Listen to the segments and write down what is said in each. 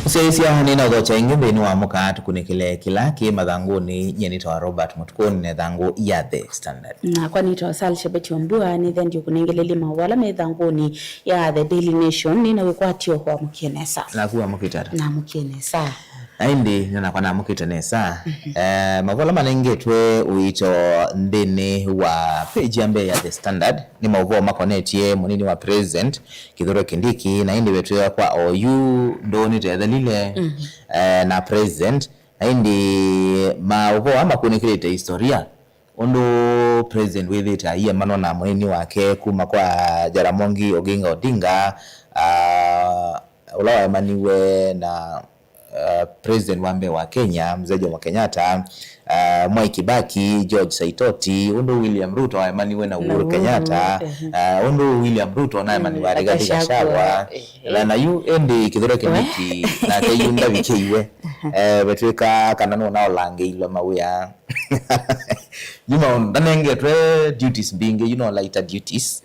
Sisi nina gocha ingebe ni wamuka tukunikile kila mathanguni nyenita Robert Mutukoni ne thangu ya The Standard. Na kwa nito Sal Shebeti Wambua ni then kunengeleli mawala me thanguni ya The Daily Nation nina wekwatio kwa mukienesa. Na kuwa mukitara. Na mukienesa. Aindi nina kwa na mukitanesa. Mawala manengetwe uito ndini wa page ambe ya The Standard. Ni mawuo makonetie munini wa President Kithure Kindiki na indi wetuwa kwa OU ndoni te lile na President na indi mawuo ama kunikilete historia ondo President wethita iye manona munini wake kuma kwa Jaramogi Oginga Odinga ulawa emaniwe na President wambe wa Kenya Mzee Jomo Kenyatta, Mwai Kibaki, George Saitoti, ondo William Ruto emaniwe na Uhuru Kenyatta, ondo William Ruto na emaniwe Rigathi Gachagua na yu endi Kithure Kindiki na kayunda bikiwe betweka kanano na olange ilo mawia ndanengetwe duties binge lighter duties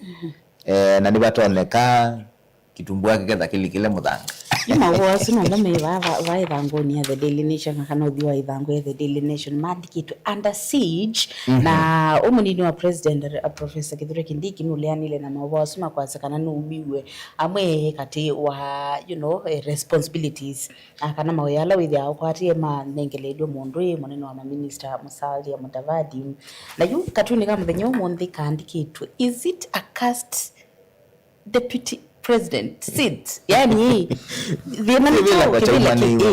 na nibatoneka kitumbua kiketha kile muthanga Mawo sino ndame va ithangoni ya The Daily Nation kana uthiwa ithango ya The Daily Nation mandiki under siege na umunini wa President Professor Kithure Kindiki nulianile na mawo sima kwa sakana nubiwe amwe kati wa responsibilities kana mawela with ya kwati ma nengeledo mondwe moneno wa minister Musalia Mudavadi na yu katuni kama the nyomo ndikandikitwe is it a cast deputy President sit yani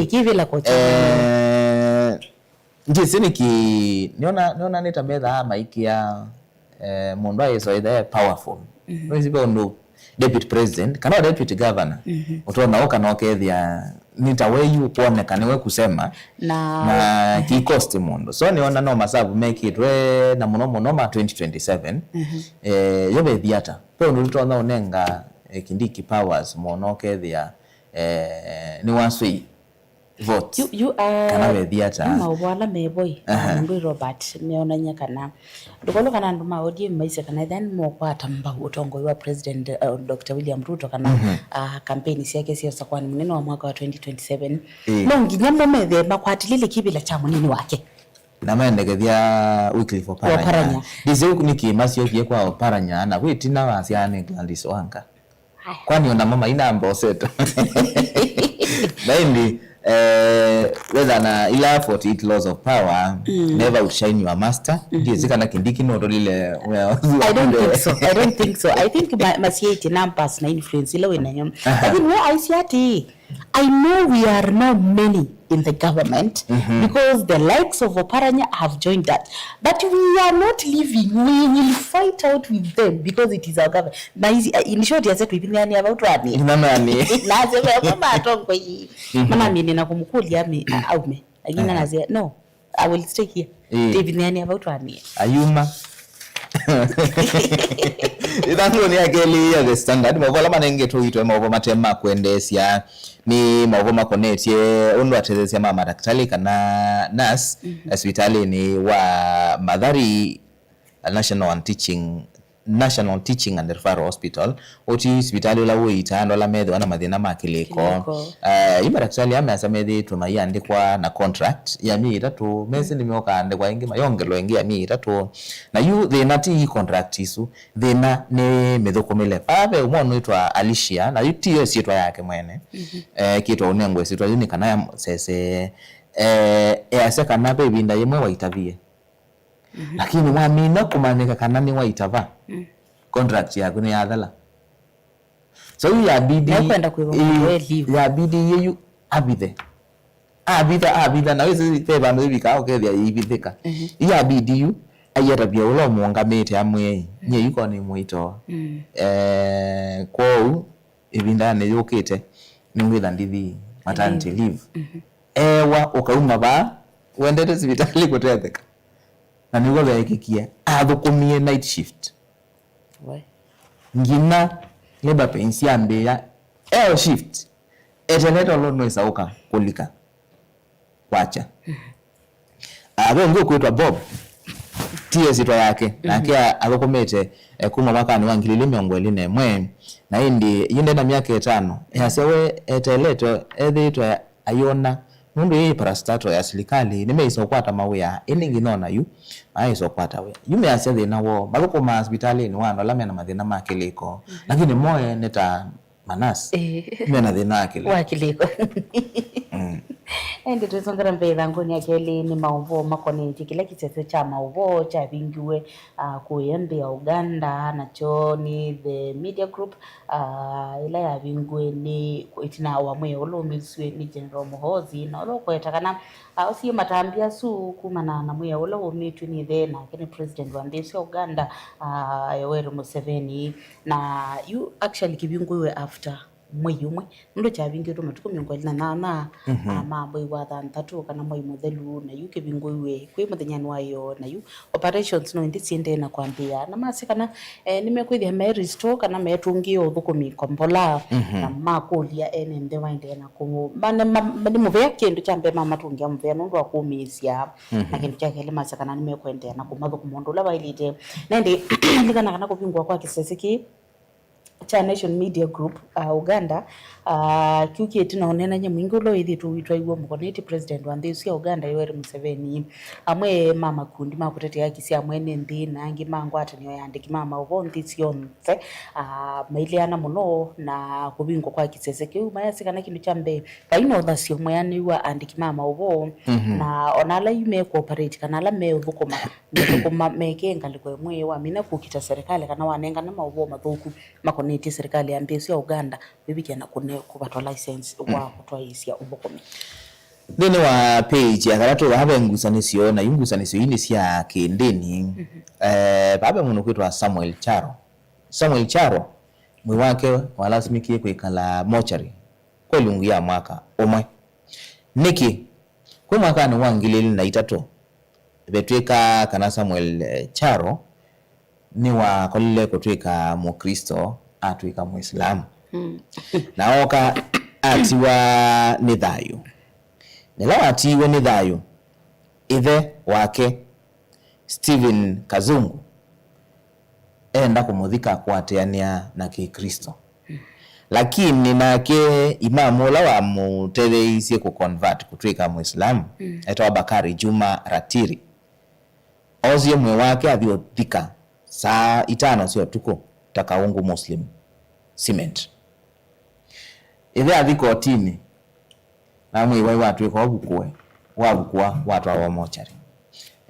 kivila kocha njisini ki niona nitabetha maiki ya mundu ayeso ide powerful principal no deputy president kana deputy governor utona okana okethia nitaweyu kuonekana we kusema na ki cost mundu so niona no masabu make it we na muno ma 2027 yobe theater po ndu tona onenga Kindiki powers monoke thia ni waswi vote you are kana we theater mawala meboy ndu Robert meonanya kana ndukolo kana ndu maodi maise kana then mo kwata mba utongo wa President Dr. William Ruto kana campaign yake sio sakwani mneno wa mwaka wa 2027 longi nyambo methe makwatilile kibila cha munini wake na maendegethia Wycliffe Oparanya dize kuniki masio kie kwa Oparanya na witina wasiane Gladys Wanga kwani ona mama ina mboseto baindi whether na ila for it laws of power never outshine your master ndiye na Kindiki no lile I don't think so I think masieti numbers na influence ile wenanyam I think where I see I know we are not many in the government because the likes of Oparanya have joined that. But we are not leaving. We will fight out with them because it is our government. Now, in short, I said, we didn't know about Rani. Mama mimi na kumkuli yami aume. Agina nazia no. I will stay here. David nani about Rani. Ayuma. Itango ni akeli ya The Standard mavola manengeto itwe mavo matema kuendesia ni mavo makonetie undu atezesia mama daktari kana nurse hospitali ni wa Mathari National Teaching and Referral Hospital oti hospitali la wita ndo la medho ana mathina makileko ima daktari ameasamethi tumayandikwa na contract ya miezi 3 mezi nimeoka andikwa ingi mayongelo ingi ya miezi 3 na yu thina ti contract isu thina ni mithukumile abe umonu itwa Alicia na yuti sitwa yake mwene kitwa unengwe sitwa yuni kana ya sese aseka na baby nda yemwe waitavie lakini wamina kumanika kana ni waitava contract yako ni adhala so ya bidi kwenda kuiwa leave ya bidi yeyu abithe na wezi feba no bika okethia ibithika ya bidi yu ayera bia ulo muongamete amwe nye yuko ni mwito kwao ibinda ne yokete ni mwitha ndithi maternity leave ewa ukauma ba wendete hospitali kutetheka na nigo bekikia athukumie night shift ngina leba pensia mbea shift eteleta lo no isauka kulika kwacha abo ngo kwetwa Bob tie sitwa yake na kia athukumite kuma makani wa 2021 na indi yinde na miaka 5 yasewe eteleto ethitwa ayona mundu yeye parastato ya serikali nimeiso kwata mawia iningi nona yu aiso kwata we yume asia thina wo baluko ma hospitali ni wano lamya na mathina makiliko lakini moye neta manas mena thina akiliko wakiliko ende tuzongera mbele ngoni akeli ni mauvo makoneti kile kitete cha mauvo cha vingiwe kuyembe ya Uganda nacho ni the media group ila ya vingwe ni itina wamwe olomiswe ni General Muhozi na oloko etakana osi matambia su kumana na mwe olo mitu ni thena kene president wa mbesi Uganda Yoweri Museveni na you actually kibingwe after mweyumwe ndo cha vingi to matuko mingwalina na mambo iwa thantatu kana moyo muthelu na yuke bingoiwe kwi muthenyani wayo na yu operations no ndi siende na kwambia na mase kana nimekwithia me restore kana metungio thukumi kombola na makulia ene nde waende na ku mane muvea kindu cha mbe mama tungia muvea ndo akumisia na kindu cha kele mase kana nimekwendea na kumathu kumondo la bailite nende nikana kana kupingwa kwa kiseseki cha Nation Media Group Uganda kiuki tunaonena nye mwingulo ithi tuwitwa igwo mukoneti president wa nthi cia Uganda Yoweri Museveni amwe mama kundi makutete yaki cia mwene nthi nangi mangwata niyo yandiki mama ubo nthi cionse mailiana muno na kubingwa kwa kisese kiu mayasi kana kindu cha mbe paino thasio mwani wa andiki mama ubo na onala yume cooperate kana la me uthukuma mekenga likwe mwe wa mina kukita serikali kana wanenga na maubo mathuku makoneti serikali ya nthi cia Uganda bibikia na kubatwa license wa kutwaisia ubokomi thini wa page akaratu habe ngusanisio na yungusanisio ini cia kindini babe muno kwitwa Samuel Charo mwi wake walasimikie kwikala mochari kwa lungu ya mwaka omwe niki kwa mwaka ni wa 2003 betweka kana Samuel Charo ni wa kolile kutwika Mukristo atwika Muislamu na oka atiwa ni thayo nila atiwe ni thayo ithe wake Stephen Kazungu enda kumuthika kwateania na Kikristo lakini nake imamu la wa mutetheisye ku convert kutwika Muislamu etwa Bakari Juma Ratiri ozie mwe wake athiothika saa 5 sio tuko takaungu Muslim cement ithe athiko tini na mwe watu kwa bukwe wabukwa watu wa mochari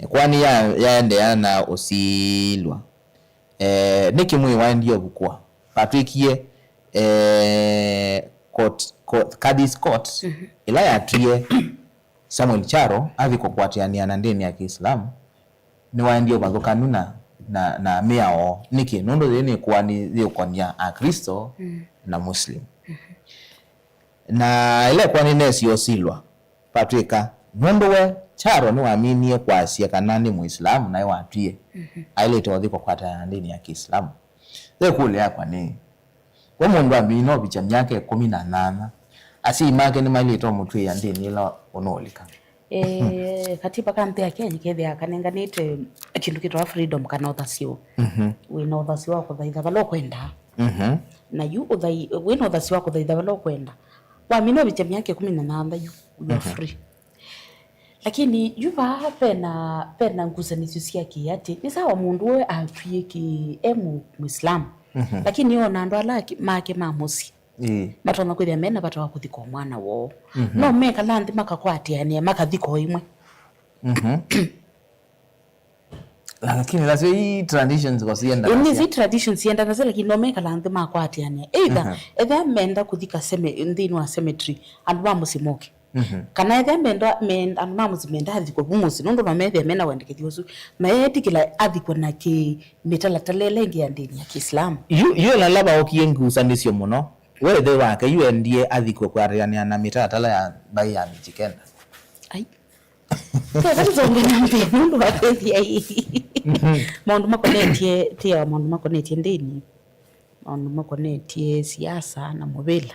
kwani yaende na osilwa niki mwe wandio bukwa patwikie Kadis Court ila yatie Samuel Charo athiko kwatiania na ndini ya Kiislamu ni wandio bathukanuna na miao niki nondo thini kwani thiokonia a Kristo na Muslim na ile kwani nesio silwa patwika nondo we Charo ni waaminie kwasia kana ni Muislamu naye watie aile tothiko kwata ndini ya Kiislamu ze kule yakwa ni kwa mundu amino bicha myake 18 asi make ni mali to muthu ya ndini ila onolika katiba kante ya Kenya kethe akanenganite kindu kitwa freedom kana uthasio wina uthasio wako thaitha balo kwenda na yu uthai wina uthasio wako thaitha balo kwenda waamino bicha myake 18 you are free lakini yuba pena ngusanisio cia kiati ni sawa mundu we atwie ki Muislamu lakini ona ndo alaki make mamusi matona kwithia mena bata wakuthika mwana wo no meka landi makakwatiania makathiko imwe lakini lazima hii traditions kwa sienda ni traditions sienda na lakini no meka landi makwatiania either menda kuthika ndini wa cemetery andu bamusimoke kana ethe menda mamuzimenda athiko bumusi nondo no methe mena wandikithio su maetikila athiko na ki mitalatale ngi ya ndini ya Kiislamu yu la laba okiengusanisio muno wethe wake yu ndie athiko kwariania na mitalatala ya bai ya Mijikenda ai kwa zonge nambe nondo wapethi ai maundu makonetie ndini maundu makonetie siasa na mubila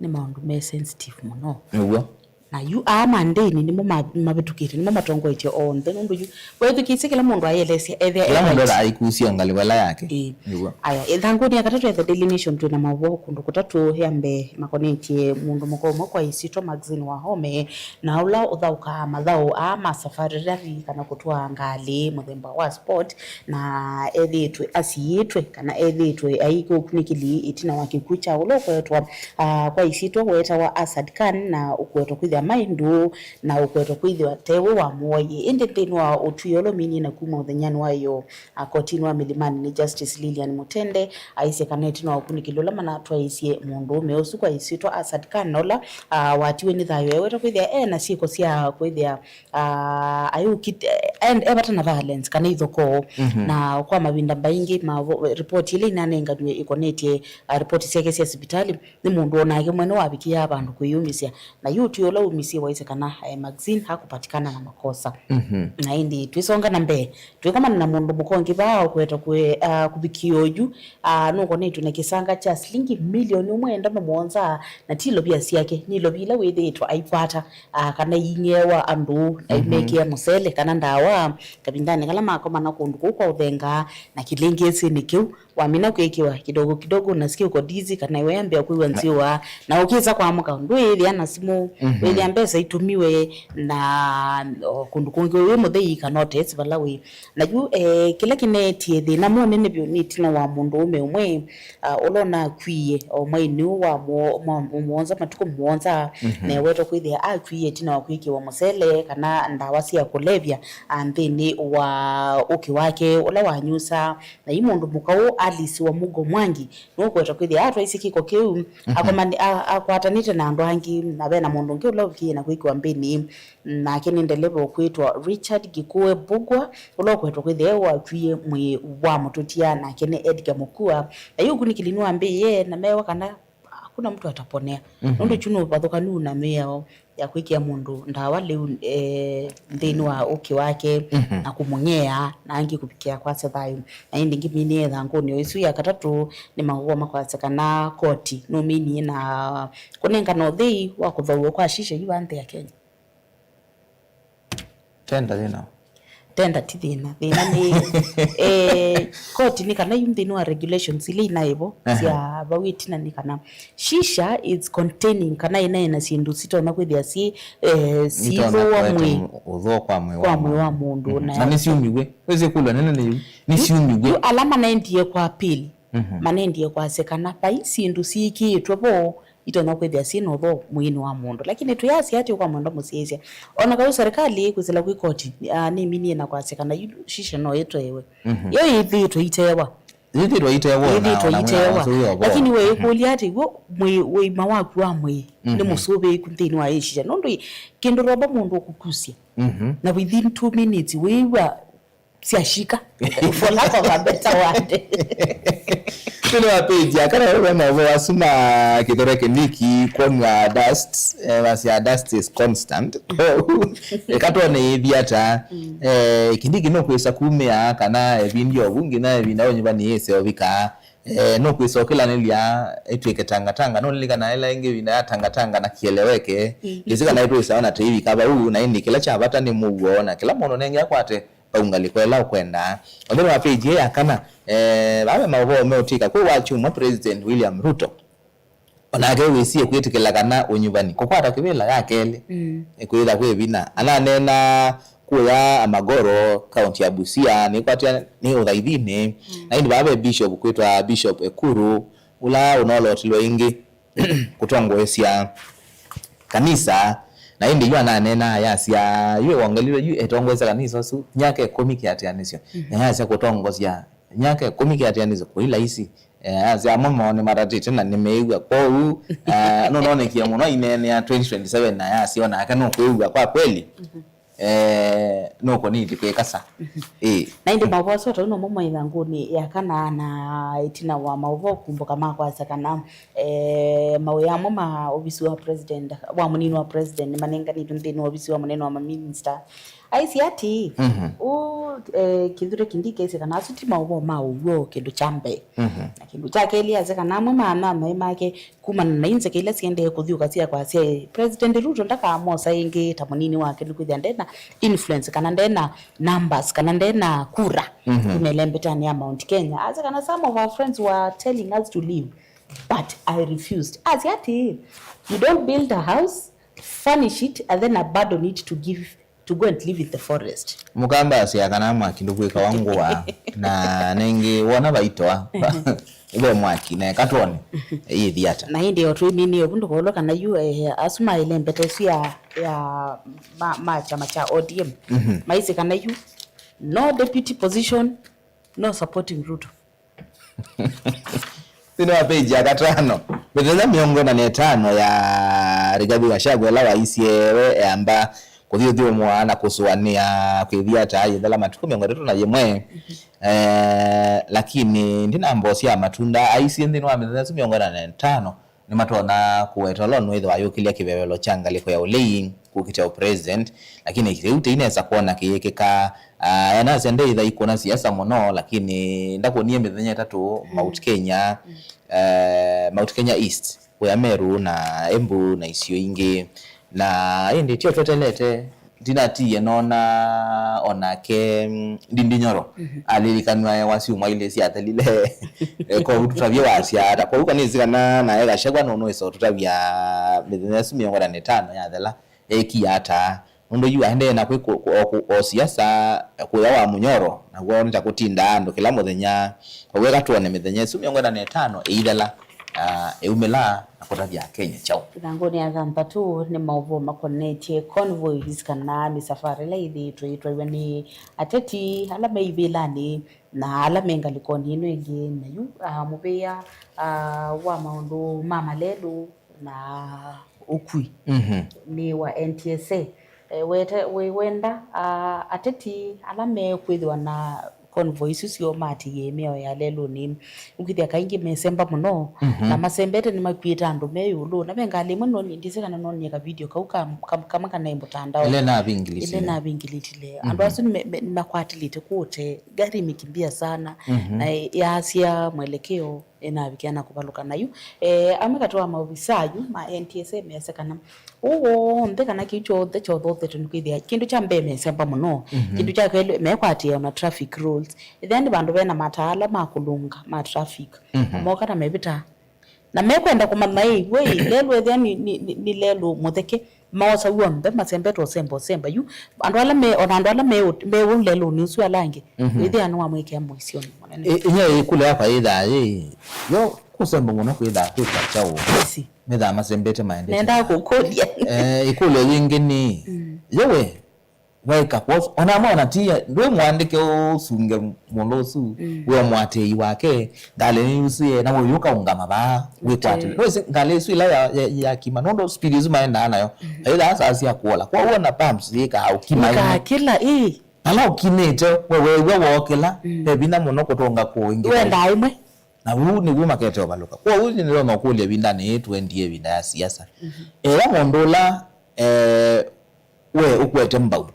ni maundu me sensitive muno uwa na you amandeni nimo mabetukire nimo matongo ite on then undu you wewe kisikela mundu ayelese kila mundu aikusia ngaliwala yake aya ithanguni akatatu the Daily Nation tuna mavo kundu kutatu hiambe makoneti mundu mukomo kwa isito magazine wa home na ula uthauka mathau ama safari rari kana kutwa ngali muthemba wa sport na ethitwe asiyitwe kana ethitwe aiko kunikili itina wakikucha ulo kwetwa kwa isito weta wa Asad Khan na ukwetwa kwithia maindu na ukwetwa kwithia tewe wa moyi inde thinwa utuyolo mini na kuma uthenyani wayo kotini wa milimani ni Justice Lilian Mutende aise kaneti no kunikilula mana twaisie mundu meusu kwa isito Asad Khan nola watiwe ni thayo weta kwithia na siko sia kwithia ayu and ebatana violence kana ithoko na kwa mabinda baingi report ile inanenga ikonete report cia hospitali ni mundu onake mwene wabikia abandu kuyumisia na yutuyola umisia waise kana magazine hakupatikana na makosa na indi twisonga na mbe twikoma na mundu mukongi bao kweta kubikioju nuko netu na kisanga cha shilingi milioni 1.7 na tilo bia siake nilo bila wethetwa aipata kana yinyewa andu aimekia musele kana ndawa kabindani kala makoma na kundu kwa uthenga na kilengesi nikiu wamina kwekiwa kidogo kidogo nasikia uko dizi kana wembe akuiwa nziwa na ukiza kwa amka ndu ile ana simu ile ambesa itumiwe na kundu kungi we muthei kanotes balawi na ju kila kineti thina mo nene bio nitina wa mundu umwe ulona kwiye o mwaini wa muonza matuko muonza na weto kwithia akwiye tina wa kwiki wa musele kana ndawa cia kulevya anthini wa uki wake ula wanyusa na imundu mukao alisi wa mugo mwangi no kweta kwithia atwa isikiko kiu akomani akwatanite na andu hangi na bena mundu ngi ula uki na kwiki wa mbini na kini ndelebo kwitwa Richard Gikuwe Bugwa ula kweta kwithia wa kwiye mwe wa mututia na kene Edgar Mukua ayu kunikilinwa mbe na mewa kana kuna mtu ataponea ndo chuno bathoka nu na meo ya kwikia mundu ndawa leu ndeni wa uki wake na kumunyea na angi kupikia kwa sethayo na indi ngimini ethangu ni isu ya katatu ni magoma kwa sekana koti no mini na kunenga no thei wa kuthawo kwa shisha yu ante ya Kenya tenda tithina ni koti ni kana yumthini wa regulations ile inaibo cia bawiti na ni kana shisha is containing kana ina sindu sito na kwithia sivo wa mwe utho kwa mwe wa mundu na ni siumigwe weze kula nene ni siumigwe alama naendie kwa pili manendie kwa sekana pai sindu sikitwe bo itona kwethia sino tho mwini wa mundu lakini tuyasi hati kwa mundu musiesia ona kwa serikali kuzela ku koti ni mini na kwa sekana shisha no yeto yewe yo ithitwe itewa lakini we kuliati we mawaku wa mwe ni musobe kunthini wa ishisha nondo kendo roba mundu kukusia na within 2 minutes wewa siashika for lack of a better word tuna wapeji akana wewe na wasuma kidoreke niki kwa dust was ya dust is constant ekato ne biata kindiki no kwesa kumea kana ebindio bungi na ebindawo nyibani yese obika no kwesa okela nelia etweke tanga no lika na ela inge bina tanga na kieleweke lisika na etwesa ona TV kaba na indi kila cha bata ni muona kila mono nenge akwate ungalikwela ukwenda ondero wa page ya kana babe mawo meotika kwa wachuma President William Ruto onake wesie kwitikela kana unyubani kokwata kibela yakele kwira kwebina ananena kuya Amagoro county ya Busia ni kwatia ni uthaithine na indi babe bishop kwitwa Bishop Ekuru ula unolotilwa ingi kutongwesia kanisa na indi yu ananena yasia yu wangaliro yu etongweza kanisa su nyake 10 kiatianisyo yasia kutongozia nyake 10 kiatianisyo kwa ila isi yasia mama ni maratiti na nimeigwa kwa u no kia muno inene ya 2027 na yasia ona akano kuigwa kwa kweli no ko ni dikekasa na indi mawaso to no momo ithanguni yakana na itina wa mawo kumbuka makwa sakana mawe mama obisi wa president wa munini wa president manenga ni tunthini obisi wa munene wa minister aisiati kithure kindike ise kana asutima ubo mauwo kindu chambe na kindu chake ili aze kana amwe mana make kumana na inze kile siende kuthiuka cia kwa cia President Ruto ndaka sa ingi ta munini wake ndikuthia ndena influence kana ndena numbers kana ndena kura kumelembetani ya Mount Kenya aze kana some of our friends were telling us to leave but I refused. Asiati, you don't build a house, furnish it and then abandon it to go and live in the forest. Mukamba asia kana mwakindu gwika wangwa na nengi wona baitwa iwe mwaki na katone iyi thiata na hindi otwe nini obundu koloka na yu asuma ile mbetesi ya chama cha ODM maisi kana yu no deputy position no supporting Ruto. Sino page ya katano beteza miongo na 5 ya Rigathi Gachagua la waisiewe amba kuthio mwana kusuania kwithia ta yethela matuko miongo 3 na yemwe lakini ndina mbosi ya matunda aisi ndino ametheza miongo na 5 ni matona kuwetolo nwitho ayukilia kibebelo changa liko ya ulei kukita president lakini kireuti inaweza kuona kiyekeka yana sende itha ikona siasa muno lakini ndakuonie mithenya 3 Mount Kenya East kwa Meru na Embu na isio ingi na indi tio totelete dinati nona onake Ndindinyoro alilikanwa wasiumwa ile siata lile ko tutavye wasiata kwa ukanizikana na Gachagua no eso tutavya mithenya 5 ya thela ekiata ndo yu ahende na kwe siasa kuya wa Munyoro na gwonja kutinda ando kila muthenya kwega tuone mithenya 5 eidela eumela na kutavya Kenya chao ngoni azamba tu ni mauvo makonetie convoys kana ni safari la ithi tuitwa ni ateti ala meibelani na ala menga likoni ino ingi na yu mubea wa maundu mama lelu na ukui ni wa NTSA wenda ateti ala me kwithwa na convoys usio mati yemeo ya lelo ni ukithia kaingi mesemba muno na masembete ni makwita andu meyulu na bengali muno ni ndiseka no nyeka video kauka kama kana imbutandao ile na bingilitile andu asu ni makwatilite kote gari mikimbia sana na yasia mwelekeo enabikiana kubaluka nayo amekatoa maovisayu ma NTSA mesekana ndekana kicho techo dothe tunikithia kindu cha mbeme semba muno kindu cha kele mekwatia na traffic rules then bandu bena matala makulunga ma traffic moka na mebita na mekwenda kumana we lelo then ni lelo mutheke maosa uombe masembeto semba yu andu ala me lelo ni usu alange ithi anu amweke amwisioni inye kule hapa idha yo kusemba muno kwitha kwita chao metha masembete maende nenda kukodia ikule yingini yewe weka post ona tia ndwe mwandike usunge molosu we mwatei wake ngale ni usie na muyuka ungama ba wekwate no ngale su ila ya kimanondo spirizu maenda nayo ila asasi ya kuola kwa uona pumps yeka au kimai kila ala ukinete wewe wokela bebina muno kutonga ko ingi wenda imwe na huu ni guma kete obaluka kwa uzi nilo makulia binda ni yetu ndie binda ya siasa era mondola we ukwete mbau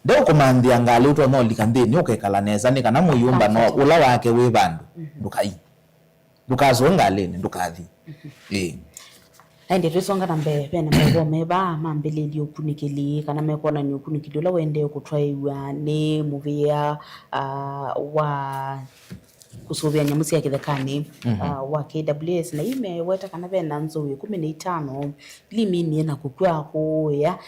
ndio kumandia ngale uto no likambeni ukekala neza ni kana muyumba no ula wake we bandu ndukai ndukazo ngaleni ndukathi ende resonga nambe pena mbo meba mambeleli okunikeli kana mekona ni okunikidola wende kutwaiwa ne muvia wa kusubia nyamusi ya kithekani wa KWS na imeweta kana bena nzowe 15 limini na kukua kuya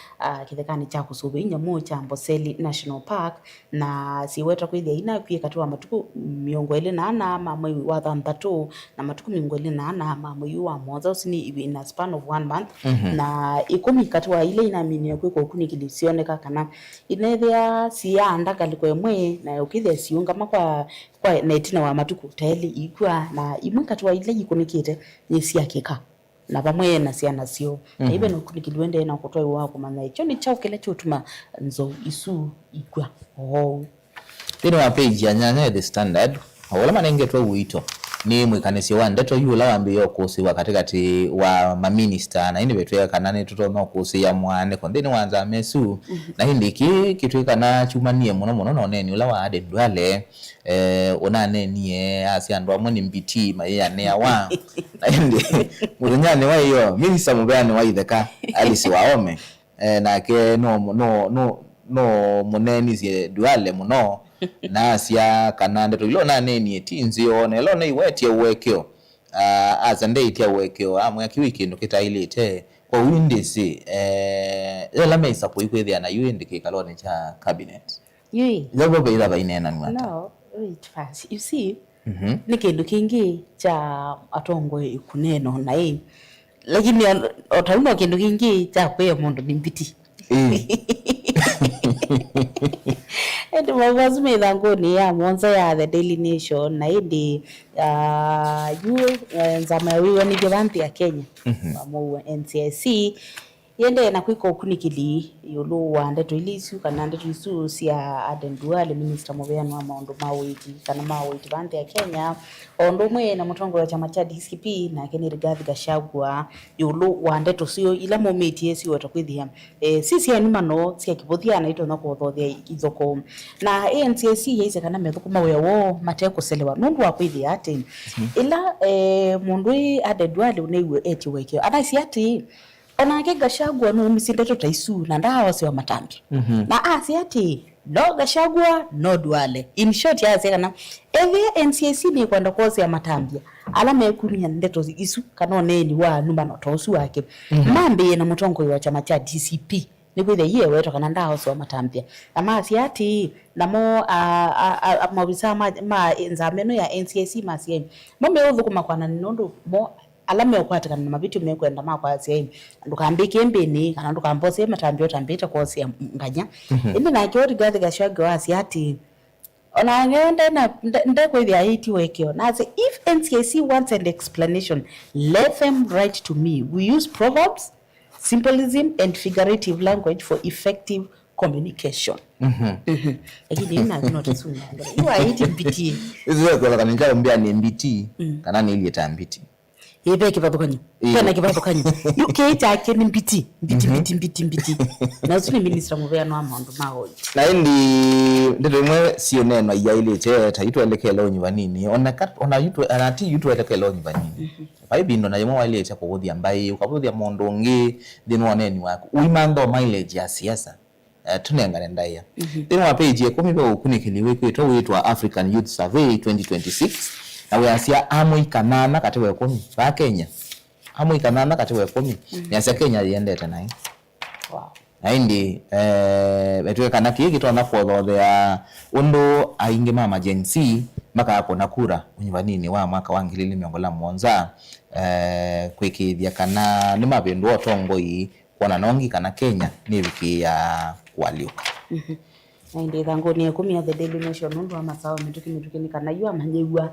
kithekani cha kusubia nyamu cha Amboseli National Park na siweta kwithia ina kwikatwa matuku miongo ile na ana mamwe wa 3 na matuku miongo ile na ana mamwe wa moza usini in a span of 1 month na ikumi katwa ile ina mini kwiko kunikilisioneka kana inethia sianda kaliko emwe na ukithia siunga makwa kwa netina wa matuku tele ikwa na imukatwa ile ikonikite nyesi yakeka na bamwe na siana sio na ibe no kunikilwende na kutwa wako manza icho ni chao kile chotuma nzo isu ikwa tino wa page ya Nyanya The Standard wala manenge twa uito ni mwikanisi wa ndeto yula wambiyo kusiwa katikati wa maminista na hindi betuya kanani tutono kusiya mwane kondeni wanza mesu na hindi kitwikana chumanie muno noneni ula wa Aden Duale onane niye asiandwa amwe ni mbiti maya ne awa na hindi murunyane wa iyo minista mugani wa itheka Alice Waome na ke no muneni zie Duale muno na asia kanande to ilona neni etinzi one ilona iwetie uwekyo azande itia uwekyo amwe akiwiki ndo kitailete kwa windisi ela meisa poikwethia na yuindike kalone cha cabinet yabo beira bainena nwata no wait fast you see nikindu kingi cha atongo ikuneno na hii lakini otauma kindu kingi cha kwe mundu nimbiti and was me thangoni ya mwanza ya the Daily Nation na hindi nzama wiwa ni givanti ya Kenya mu NCIC yende na kwiko kunikili yolo wande to ilisu kanande to isu sia Aden Duale minister mobeano wa maondo mawiti kana mawiti vanti ya Kenya ondo mwe na mutongo wa chama cha DCP na Ken Rigathi Gachagua yolo wande to sio ila momenti yesi watakwithia sisi ya nimano sia kibothia na ito nako thothia izoko na NCIC yise kana methukuma wewo mateko selewa nundu wa kwithia ati ila mundu Aden Duale uneiwe eti wekyo anaisi ati onake Gachagua no misindeto taisu na ndawa siwa matambi na asiati no Gachagua no Duale in short ya kana eve NCIC ni kwenda kozi ya matambia alama ekunya ndeto isu kanone ni wa numba no tosu wake mambe na mutongo wa chama cha DCP ni kwithe ye weto kana ndawa siwa matambia ama asiati namo amabisa ma nzameno ya NCIC masie mambe uthukuma kwa nanondo mo alame okwata kana mabitu mekwenda makwa sai ndukambike mbeni kana ndukambose matambio tambita kosi ya nganya indi na kyo Rigathi Gachagua asiati ona ngenda na ndekwithia iti wekyo na say if NCIC wants an explanation let them write to me. We use proverbs, symbolism and figurative language for effective communication. Lakini ina notice you are iti mbiti izo kwa kana njalo mbia ni mbiti kana ni ile tambiti yebe kibabukanyo kana kibabukanyo UK take ni mbiti na usini minister mubeano wa maundu mawo na indi ndiro mwe sio neno ya ile cheta itu elekelo nyivanini ona yutu anati yutu elekelo nyivanini baibi ndo na yemo ile cha kugodhia mbai ukagodhia mondo ngi dinu oneni wako uimando mileage ya siasa tunengane ndaya dinu wa page ya 10 ndo kunikiliwe kwetu witwa African Youth Survey 2026 na weasia amwe kanana katiwe 10 ba Kenya amwe kanana katiwe 10 yasia Kenya yendete nayo wow na indi betwe kana kiki tona kuothea undo ainge mama Gen Z maka hapo nakura unyivanini wa mwaka wa 2017 kwikithia kana ni mabendo otongo yi kuona nongi kana Kenya ni wiki ya kualiuka na indi thangoni ya 10 ya the Daily Nation ndo amasawa mituki ni kana yua manyewa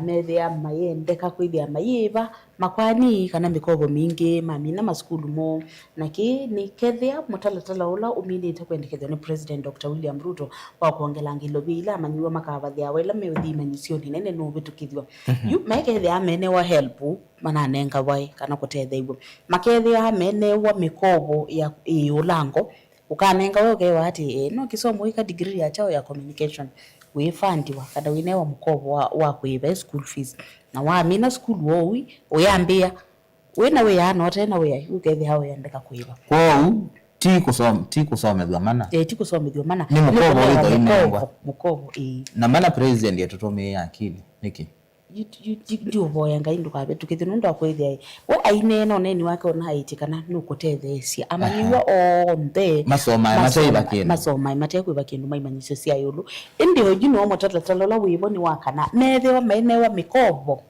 methia mayendeka kwithia mayiva makwani kana mikobo mingi mamina maskulu mo naki ni kethia mutalatala ula uminite kwendekethwa ni President Dr. William Ruto wa kuongela ngilo bila manyiwa makavathia wela methi manyisio ni nene no bitukithwa yu mekethia amene wa help mananenga wai kana kutetheiwa makethia amene wa mikobo ya ulango ukanenga woke wati no kisomo ika degree ya chao ya communication we fundiwa kada winewa mkobo wa kuiba school fees na wa mina school wowi uyambia wena we ya no tena we ukethi hawo yandeka kuiba kwa ti kusoma dhamana ti kusoma dhamana ni mkobo hizo inengwa mkobo na maana president yatotomea akili niki you boya ngaindo kabe tukithi nunda kwethia we aine no neni wake ona haitikana nukutethesia amaniwa onthe masoma mataiba kindu masoma matekwiba kindu maimanyisio cia yulu indi hojino mutatatalola wiboni wakana methewa maenewa mikobo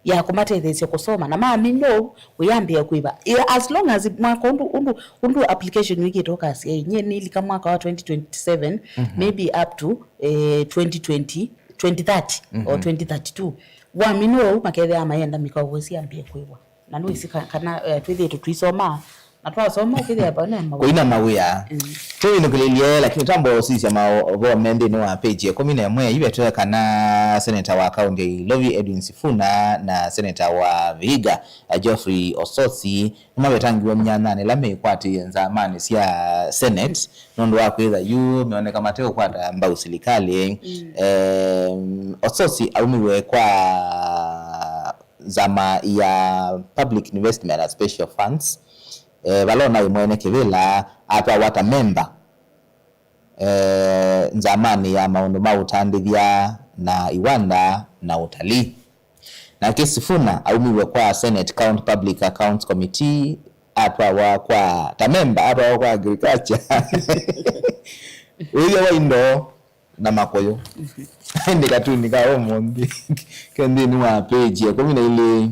ya kumatethesia kusoma na mami no uyambia kuiba as long as mwaka undu application wiki toka sia nyeni lika mwaka wa 2027 maybe up to 2030 or 2032 wa mino makethe amayenda mikawo siambie kwiwa na no isika kana twithi twisoma atwasoma ukithia hapa na mawu kuina mawia tu inukilie lakini tambo sisi ama government ni wa page ya 11 ibe tuweka na senator wa kaunti Lovi Edwin Sifuna na senator wa Vihiga Geoffrey Osotsi mabetangiwa mnyanane lame kwati nzamani sia senate nondo wakweza yu meoneka mateo kwata mbau silikali Osotsi aumiwe kwa zama ya public investment and special funds balona imwene kivila atwa wata member nzamani ya maundu mautandithia na iwanda na utalii na Sifuna aumiwe kwa Senate County Public Accounts Committee atwa kwa tamemba atwa kwa agriculture uyo waindo na makoyo ndika tu nika omondi kendi ni wa page ya 11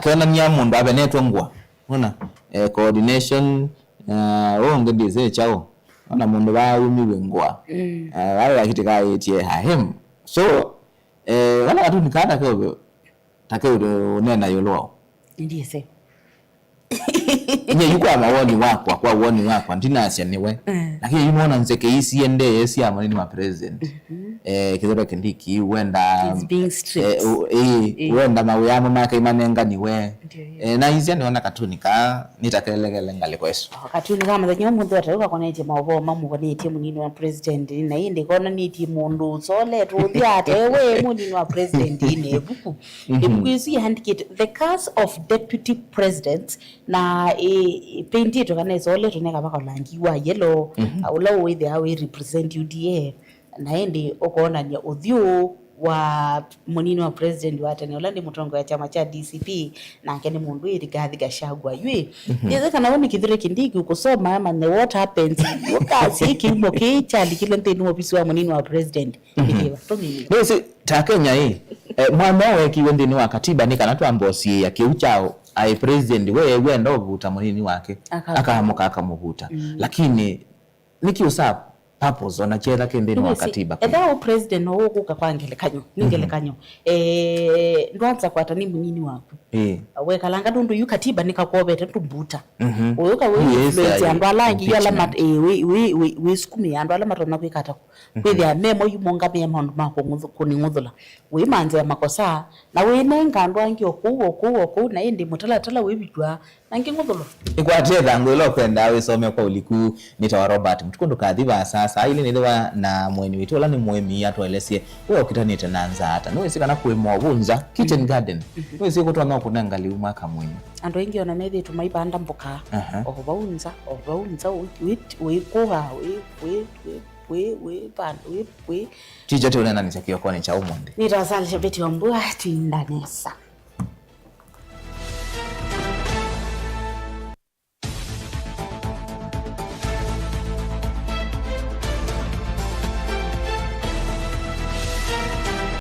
kana nyamundu abenetwa ngwa ona coordination ngende chao ona mundu baumiwe ngwa wala kitika yetie hahem so wala watu nikata kwa takeo nena yolo ndiye se nye yuko amawoni wako kwa woni wako ndinasya niwe lakini unaona nzeke isi ende esi ama nini ma president kidoro kindiki wenda wenda mawiyamo maka imanenga niwe na hizi anaona katunika nitakelekele ngale kweso katunika kama zanyo mundu ataruka kwa neje mawo mamu kwa neje munini wa president na inde kona niti mundu sole rudi atewe munini wa president ine buku isi handicate the cast of deputy presidents na painted to kana sole tuneka baka langiwa yellow aula we they are represent UDA na indi okona nya udhyu wa munini wa president wa tani olandi mutongo ya chama cha DCP na kene mundu iri gathi gashagwa ywe yeze kana woni kithire kindiki ukusoma ama ne what happens wakasi kimbo kichali kile nteni ofisi wa munini wa president ndiye tongi basi takenya hii mwamowe kiwende ni wa katiba ni kana twambosi ya kiuchao ai president wewe ndo vuta munini wake akahamuka akamuvuta lakini nikiusa purpose wanacheza kendeni wa katiba edao president no kuka kwangelekanyo ningelekanyo ndwanza kwata ni munini wako weka langa dundu yu katiba nikakobeta tumbuta uyoka we influence andu alangi yala mat we skumi andu ala matona kwikata kwithi memo yumonga memo mako kuningudhula we manze makosa na we nenga andu angi oku na indi mutala we bijwa nangi ngudhula ikwate thangu ilo kwenda we some kwa uliku nitawa Robert mtukondo kadhiba sasa ile nilewa na mweni witu la ni mwemi atwelesie wewe ukitanite nanza hata no isika na kuemwa bunza kitchen garden no isika kutwa kunangali umaka mwenye andu ingi ona methi tumaibanda mboka obaunza we tijate una nani sakio kwa ni cha umonde ni rasalisha beti wa mbua tuindanesa